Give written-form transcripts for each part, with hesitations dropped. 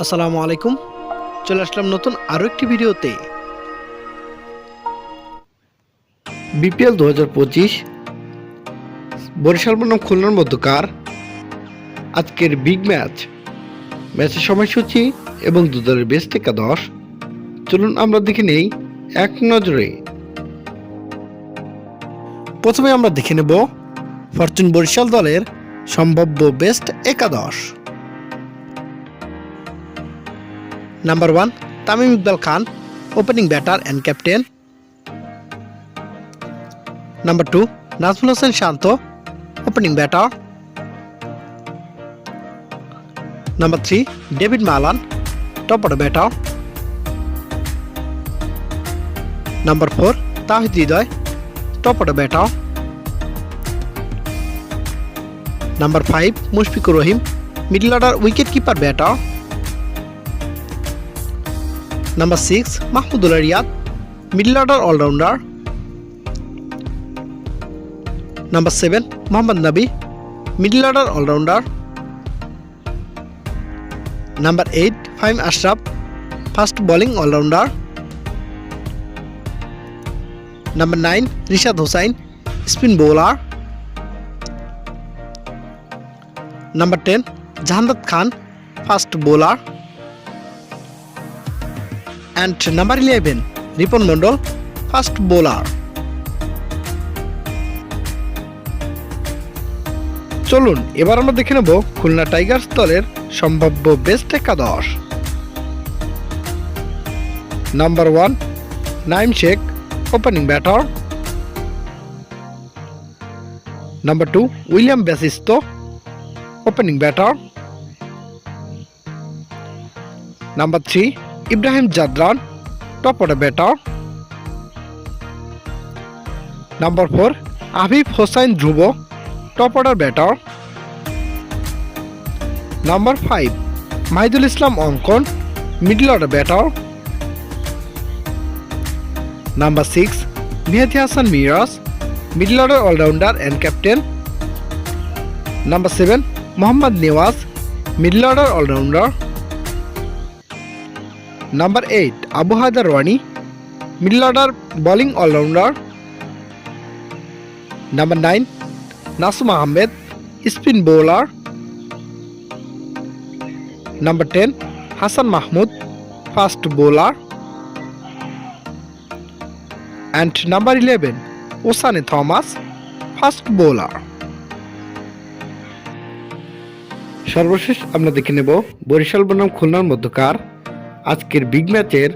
আসসালামু আলাইকুম। চলে আসলাম নতুন আরও একটি ভিডিওতে। বিপিএল 2025 বরিশাল বনাম খুলনার মধ্যকার আজকের বিগ ম্যাচের সময়সূচি এবং দু দলের বেস্ট একাদশ চলুন আমরা দেখে নেই এক নজরে। প্রথমে আমরা দেখে নেব ফরচুন বরিশাল দলের সম্ভাব্য বেস্ট একাদশ। Number 1 Tamim Iqbal Khan, opening batter and captain. Number 2 Najmul Hossain Shanto, opening batter. Number 3 David Malan, top order batter. Number 4 Towhid Hridoy, top order batter. Number 5 Mushfiqur Rahim, middle order wicket keeper batter. Number 6 Mahmudullah Riyad, middle order all rounder. Number 7 Mohammad Nabi, middle order all rounder. Number 8 Fahim Ashraf, fast bowling all rounder. Number 9 Rishad Hossain, spin bowler. Number 10 Jahandad Khan, fast bowler. And number 11 Ripon Mondal, fast bowler. চলুন এবার আমরা দেখে নেব Khulna Tigers দলের সম্ভাব্য best একাদশ। Number 1 Naim Sheikh, opening batter. Number 2 William Bosisto, opening batter. Number 3 Ibrahim Zadran, top order batter. Number 4 Afif Hossain Dhruba, top order batter. Number 5 Mahidul Islam Ankon, middle order batter. Number 6 Mehedi Hasan Miraz, middle order all rounder and captain. Number 7 Mohammad Nawaz, middle order all rounder. Number 8 Abu Hider Rony, middle order bowling all rounder. Number 9 Nasum Ahmed, spin bowler. Number 10 Hasan Mahmud, fast bowler. And number 11 Oshane Thomas, fast bowler. সর্বশেষ আমরা দেখে নেব বরিশাল বনাম খুলনার মধ্যকার আজকের big ম্যাচের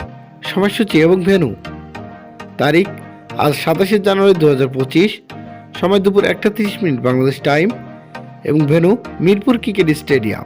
সময়সূচি এবং ভেন্যু। তারিখ আজ 27 জানুয়ারি 2025, সময় দুপুর 1:30 বাংলাদেশ টাইম এবং ভেন্যু মিরপুর ক্রিকেট স্টেডিয়াম।